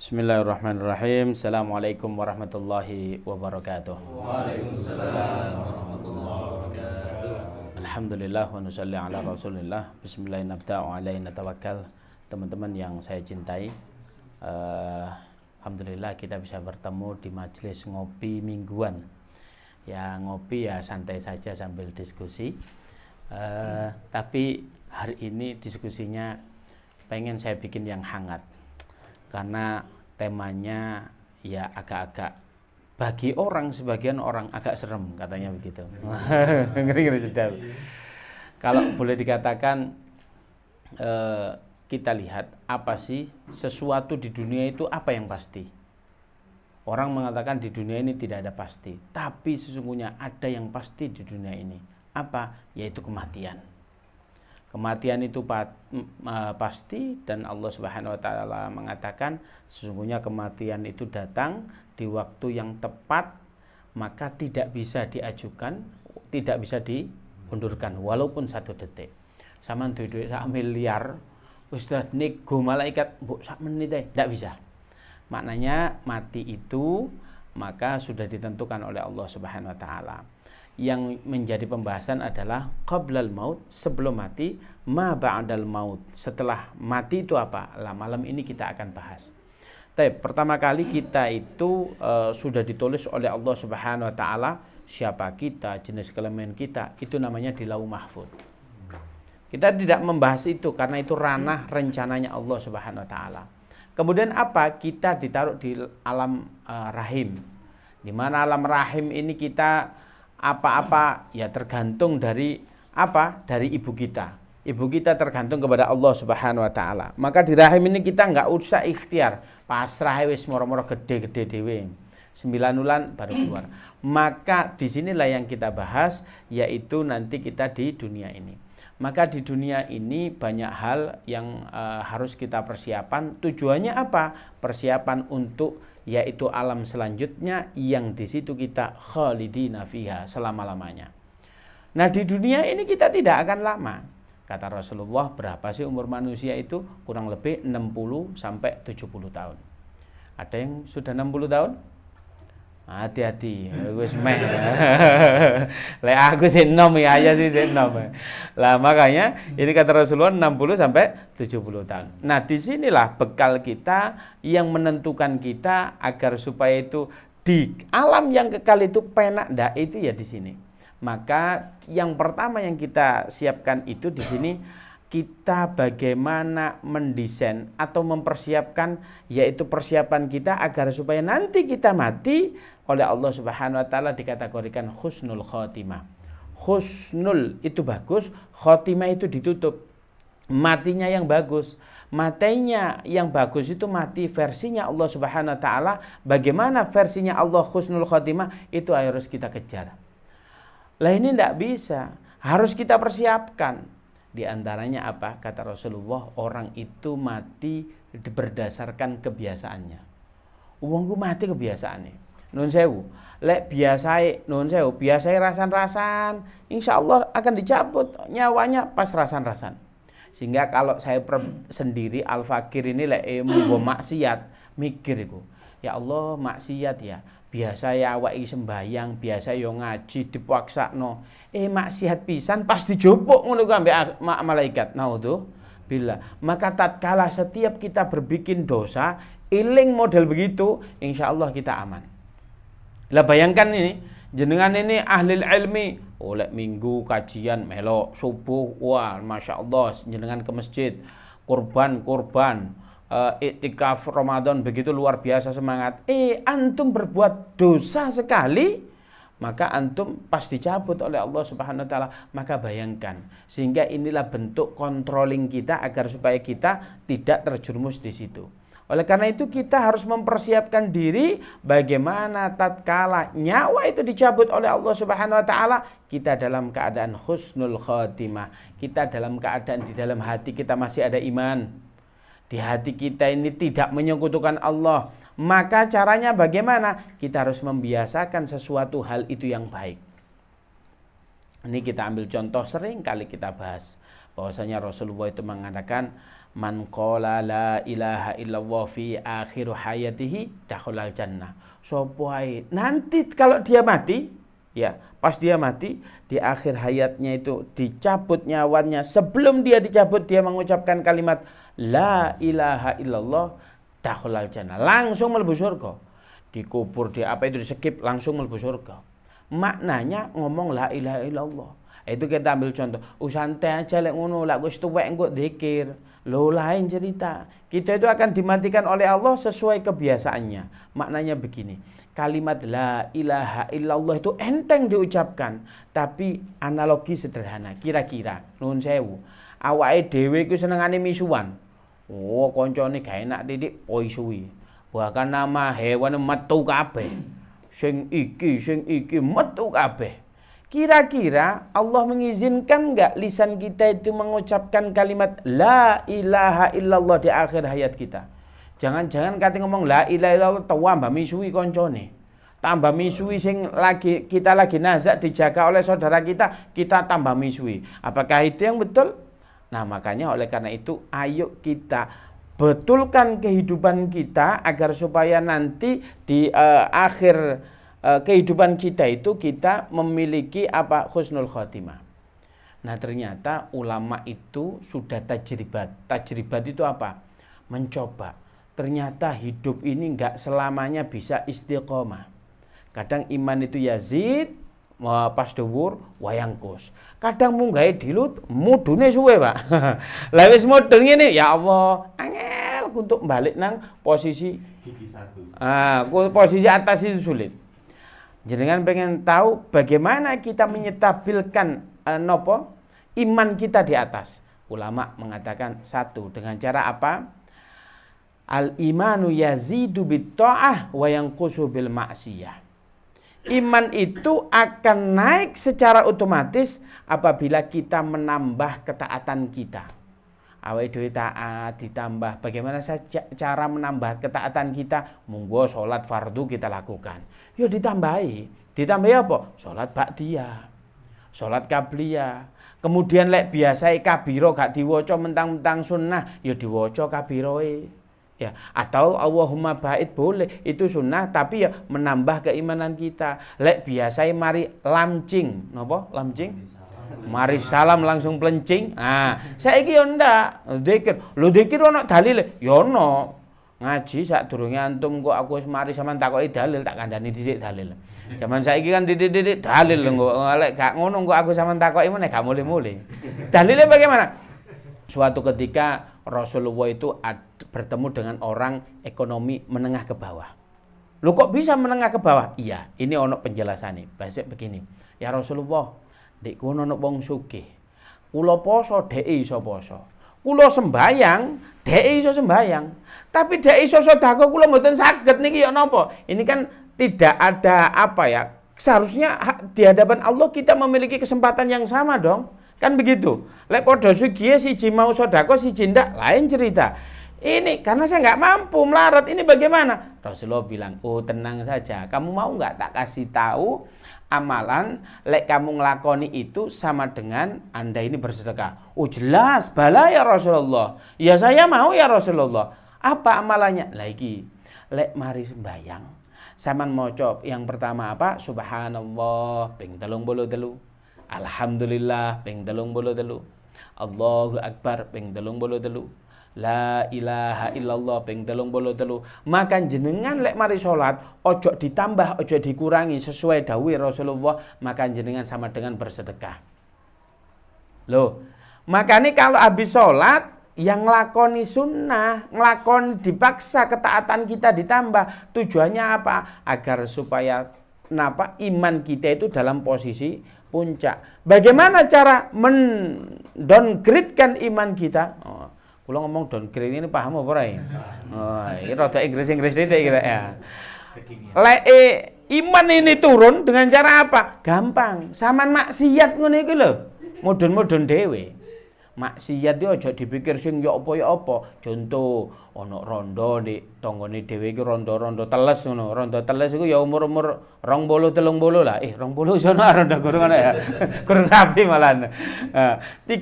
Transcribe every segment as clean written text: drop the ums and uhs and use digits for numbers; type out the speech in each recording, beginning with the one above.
Bismillahirrahmanirrahim. Assalamualaikum warahmatullahi wabarakatuh. Waalaikumsalam warahmatullahi wabarakatuh. Alhamdulillah wa nusalli ala rasulillah. Bismillahirrahmanirrahim wa alaihi natawakkal. Teman-teman yang saya cintai, alhamdulillah kita bisa bertemu di majelis ngopi mingguan. Ya ngopi ya santai saja sambil diskusi. Tapi hari ini diskusinya pengen saya bikin yang hangat, karena temanya ya agak-agak bagi sebagian orang agak serem katanya begitu. Ngeri-ngeri sedap. Kalau boleh dikatakan kita lihat apa sih sesuatu di dunia itu, apa yang pasti. Orang mengatakan di dunia ini tidak ada pasti, tapi sesungguhnya ada yang pasti di dunia ini. Apa? Yaitu kematian. Kematian itu pasti, dan Allah Subhanahu wa taala mengatakan sesungguhnya kematian itu datang di waktu yang tepat, maka tidak bisa diajukan, tidak bisa diundurkan walaupun 1 detik. Sama duit sak miliar Ustaz nego malaikat mbok sak menit tidak bisa. Maknanya mati itu maka sudah ditentukan oleh Allah Subhanahu wa taala. Yang menjadi pembahasan adalah qablal maut, sebelum mati, ma ba'dal maut, setelah mati itu apa? Lah malam ini kita akan bahas. Tapi pertama kali kita itu sudah ditulis oleh Allah Subhanahu wa taala siapa kita, jenis kelamin kita, itu namanya di Lauh Mahfuz. Kita tidak membahas itu karena itu ranah rencananya Allah Subhanahu wa taala. Kemudian apa? Kita ditaruh di alam rahim. Di mana alam rahim ini kita apa-apa ya tergantung dari apa? Dari ibu kita. Ibu kita tergantung kepada Allah Subhanahu wa taala. Maka di rahim ini kita nggak usah ikhtiar, pasrah wis moro-moro gede-gede dhewe. 9 bulan baru keluar. Maka disinilah yang kita bahas, yaitu nanti kita di dunia ini. Maka di dunia ini banyak hal yang harus kita persiapan. Tujuannya apa? Persiapan untuk yaitu alam selanjutnya yang di situ kita khalidina fiha, selama-lamanya. Nah, di dunia ini kita tidak akan lama. Kata Rasulullah, berapa sih umur manusia itu? Kurang lebih 60 sampai 70 tahun. Ada yang sudah 60 tahun? Hati-hati, wis meh. Lek aku sih 6 ya, aja sih 6. Lah makanya ini kata Rasulullah 60 sampai 70 tahun. Nah, disinilah bekal kita yang menentukan kita agar supaya itu di alam yang kekal itu penak ndak, itu ya di sini. Maka yang pertama yang kita siapkan itu di sini, kita bagaimana mendesain atau mempersiapkan, yaitu persiapan kita agar supaya nanti kita mati oleh Allah Subhanahu wa taala dikategorikan husnul khotimah. Husnul itu bagus, khotimah itu ditutup. Matinya yang bagus. Matinya yang bagus itu mati versinya Allah Subhanahu wa taala. Bagaimana versinya Allah husnul khotimah, itu harus kita kejar. Lah ini tidak bisa, harus kita persiapkan. Di antaranya apa? Kata Rasulullah, orang itu mati berdasarkan kebiasaannya. Uangku mati kebiasaannya. Nun sewu, lek biasai, nun sewu, biasai rasan-rasan, insya Allah akan dicabut nyawanya pas rasan-rasan. Sehingga kalau saya sendiri al-fakir ini lek mau maksiat, mikir itu, ya Allah maksiat ya. Biasa ya awak sembayang, biasa yo ngaji dipaksakno. Maksiat pisan pasti jopok ngono ku ambek malaikat. Naudzubillah. Maka tatkala setiap kita berbikin dosa, iling model begitu, insya Allah kita aman. Lah bayangkan ini, jenengan ini ahli ilmi, oleh minggu kajian melok subuh, wah masya Allah, jenengan ke masjid, kurban, iktikaf Ramadan begitu luar biasa semangat. Antum berbuat dosa sekali, maka antum pasti cabut oleh Allah Subhanahu wa taala. Maka bayangkan, sehingga inilah bentuk controlling kita agar supaya kita tidak terjerumus di situ. Oleh karena itu kita harus mempersiapkan diri bagaimana tatkala nyawa itu dicabut oleh Allah Subhanahu wa taala, kita dalam keadaan husnul khotimah. Kita dalam keadaan di dalam hati kita masih ada iman. Di hati kita ini tidak menyekutukan Allah. Maka caranya bagaimana? Kita harus membiasakan sesuatu hal itu yang baik. Ini kita ambil contoh sering kali kita bahas. Bahwasanya Rasulullah itu mengatakan man qala la ilaha illallah fi akhir hayatihi dakhalal jannah. Sopo ae nanti kalau dia mati, ya, pas dia mati di akhir hayatnya itu dicabut nyawanya, sebelum dia dicabut dia mengucapkan kalimat la ilaha illallah dakhalal jannah, langsung mlebu surga. Dikubur di apa itu disekip langsung mlebu surga. Maknanya ngomong la ilaha illallah. Itu kita ambil contoh. Santai aja lek ngono, lek wis tuwek engko dzikir. Lo lain cerita. Kita itu akan dimatikan oleh Allah sesuai kebiasaannya. Maknanya begini. Kalimat la ilaha illallah itu enteng diucapkan, tapi analogi sederhana. Kira-kira nuwun sewu. Awake dhewe iku senengane misuan. Oh, koncone gak enak titik poisuwi. Bahkan nama hewan metu kabeh. Sing iki metu kabeh. Kira-kira Allah mengizinkan enggak lisan kita itu mengucapkan kalimat la ilaha illallah di akhir hayat kita? Jangan-jangan kate ngomong la ilaha illallah tambah misui koncone. Tambah misui sing kita lagi nazak dijaga oleh saudara kita tambah misui. Apakah itu yang betul? Nah, makanya oleh karena itu ayo kita betulkan kehidupan kita agar supaya nanti di akhir kehidupan kita itu kita memiliki apa? Husnul khotimah. Nah, ternyata ulama itu sudah tajribat. Tajribat itu apa? Mencoba. Ternyata hidup ini enggak selamanya bisa istiqomah. Kadang iman itu yazid, pas dhuwur wayangkus. Kadang munggah dilut, mudune suwe, Pak. Lah wis mudun ngene, ya Allah, angel untuk balik nang posisi gigi satu. Posisi atas itu sulit. Jenengan pengen tahu bagaimana kita menyetabilkan iman kita di atas. Ulama mengatakan satu, dengan cara apa? Al-imanu yazidu bit-ta'ah wa yanqusu bil ma'siyah. Iman itu akan naik secara otomatis apabila kita menambah ketaatan kita. Awake dhewe taat ditambah. Bagaimana saja cara menambah ketaatan kita? Monggo salat fardu kita lakukan. Ya ditambahi. Ditambahi apa? Salat ba'diyah. Salat qabliyah. Kemudian lek biasae kabiro gak diwaca mentang-mentang sunnah, ya diwaca kabiroe. Ya, atau Allahumma ba'id boleh, itu sunnah tapi ya menambah keimanan kita. Lek biasae mari lamcing, napa? Lamcing? Mari salam langsung plencing. Saiki yo ndak. Dzikir. Lho dzikir ono dalile. Yo ono. Ngaji sadurunge antum kok aku wis mari sampean takoki dalil, tak kandhani dhisik dalil. Zaman saiki kan didik-didik dalil lho, lek gak ngono kok aku sampean takoki meneh gak mule-mule. Dalilnya bagaimana? Suatu ketika Rasulullah itu bertemu dengan orang ekonomi menengah ke bawah. Loh kok bisa menengah ke bawah? Iya, ini ono penjelasannya. Bahasa begini. Ya Rasulullah, dek kono ono wong sugih. Kula poso, dek iso poso. Kula sembayang, dek iso sembayang. Tapi dek iso sedekah kula mboten saged niki ya napa? Ini kan tidak ada apa ya? Seharusnya di hadapan Allah kita memiliki kesempatan yang sama dong. Kan begitu. Lek padha sugih siji mau sedekah siji ndak, lain cerita. Ini karena saya nggak mampu melarat, ini bagaimana? Rasulullah bilang, oh tenang saja, kamu mau nggak tak kasih tahu amalan, lek kamu ngelakoni itu sama dengan Anda ini bersedekah. Oh jelas, bala ya Rasulullah. Ya saya mau ya Rasulullah. Apa amalannya? Lagi, lek mari sembayang. Saman maca yang pertama apa? Subhanallah ping 33. Alhamdulillah ping 33. Allahu Akbar ping 33. La ilaha illallah ping 33. Maka jenengan lek mari salat ojo ditambah, ojo dikurangi sesuai dawuh Rasulullah, maka jenengan sama dengan bersedekah. Loh, makanya kalau habis salat yang nglakoni sunnah, nglakoni dipaksa ketaatan kita ditambah. Tujuannya apa? Agar supaya iman kita itu dalam posisi puncak. Bagaimana cara men-downgrade-kan iman kita? Kula ngomong downgrade ini paham apa ora ya? Ini rada Inggris-Inggris titik kira ya. Lek iman ini turun dengan cara apa? Gampang. Saman maksiat ngono iki lho. Mudun-mudun dhewe. Maksiat itu aja dipikir sing ya apa. Contoh ana rondo nek tanggane dhewe iki rondo-rondo teles ngono. Rondo teles iku ya umur-umur 20 30 lah. 20 sono rondo gurung ana ya. Kurang rapi malah. 30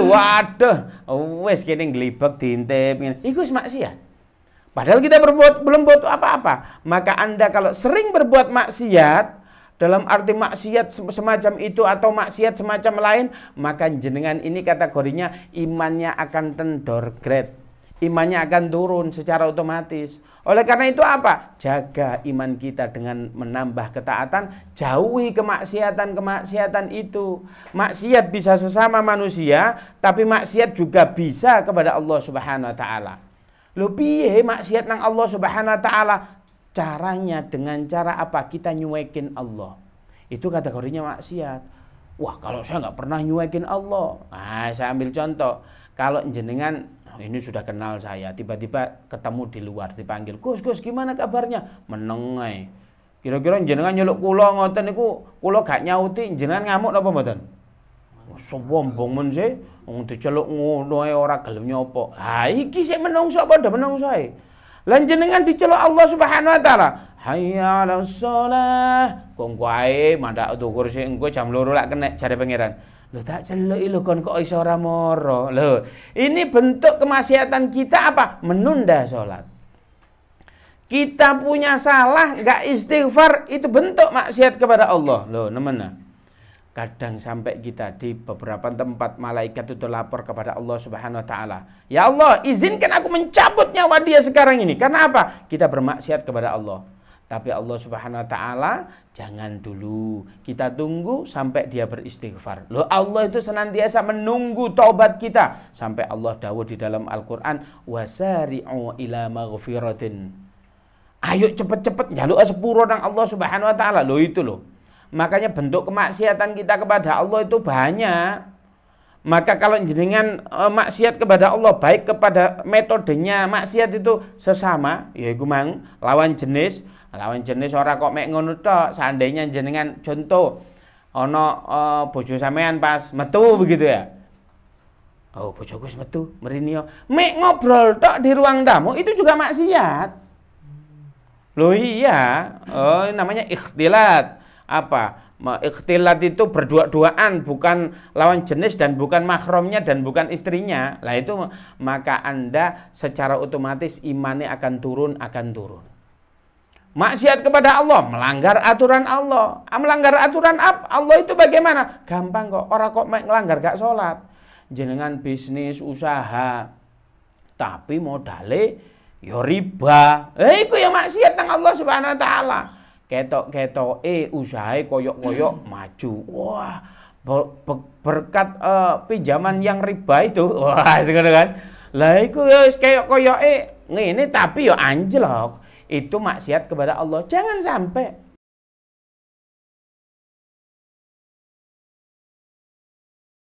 waduh. Wis kene nglibek diintip ngene. Iku wis maksiat. Padahal kita belum buat apa-apa. Maka Anda kalau sering berbuat maksiat, dalam arti maksiat semacam itu atau maksiat semacam lain, maka jenengan ini kategorinya imannya akan tendor grade. Imannya akan turun secara otomatis. Oleh karena itu apa? Jaga iman kita dengan menambah ketaatan, jauhi kemaksiatan itu. Maksiat bisa sesama manusia, tapi maksiat juga bisa kepada Allah Subhanahu wa taala. Lho piye maksiat nang Allah Subhanahu wa taala? Caranya dengan cara apa? Kita nyuekin Allah. Itu kategorinya maksiat. Wah, kalau saya nggak pernah nyuekin Allah. Nah, saya ambil contoh. Kalau jenengan ini sudah kenal saya, tiba-tiba ketemu di luar, dipanggil, Gus, gimana kabarnya? Menengai. Kira-kira jenengan nyeluk kula ngoten niku, kula gak nyauti, jenengan ngamuk napa mboten? Sombong men sih, wong diceluk ngono ae ora gelem nyopo. Ha iki sik menungso padha menungso ae. Lan jenengan diceluk Allah Subhanahu wa taala, hayya 'alas shalah. Kok wae mandak dukur sik engko jam 2 lak kena jare pangeran. Lho tak celuki lho kon kok iso ora moro. Lho, ini bentuk kemaksiatan kita apa? Menunda salat. Kita punya salah enggak istighfar, itu bentuk maksiat kepada Allah. Lho, nemena. Kadang sampai kita di beberapa tempat malaikat itu lapor kepada Allah Subhanahu wa taala. Ya Allah, izinkan aku mencabut nyawa dia sekarang ini. Karena apa? Kita bermaksiat kepada Allah. Tapi Allah Subhanahu wa taala jangan dulu. Kita tunggu sampai dia beristighfar. Loh, Allah itu senantiasa menunggu taubat kita sampai Allah dawuh di dalam Al-Qur'an, wasari'u ila maghfiratin. Ayo cepet-cepet njaluk sepuro nang Allah Subhanahu wa taala. Loh itu loh. Makanya bentuk kemaksiatan kita kepada Allah itu banyak. Maka kalau jenengan maksiat kepada Allah, baik kepada metodenya maksiat itu sesama, yaitu mang lawan jenis ora kok mek ngono tok. Seandainya jenengan contoh ana bojo sampean pas metu begitu ya. Oh, bojoku wis metu, mrene yo. Mek ngobrol tok di ruang tamu itu juga maksiat. Loh iya, oh namanya ikhtilat. Apa? Ikhtilat itu berdua-duaan, bukan lawan jenis dan bukan mahramnya dan bukan istrinya. Lah itu maka Anda secara otomatis imannya akan turun. Maksiat kepada Allah, melanggar aturan Allah. Melanggar aturan Allah itu bagaimana? Gampang kok. Orang kok melanggar gak sholat. Jenengan bisnis, usaha, tapi modale ya riba. Iku ya maksiat nang Allah Subhanahu wa taala. Ketok usahae koyok-koyok maju. Wah, berkat pinjaman yang riba itu. Wah, sekono kan. Lah iku ya wis koyok-koyoke ngene tapi ya anjlok. Itu maksiat kepada Allah. Jangan sampai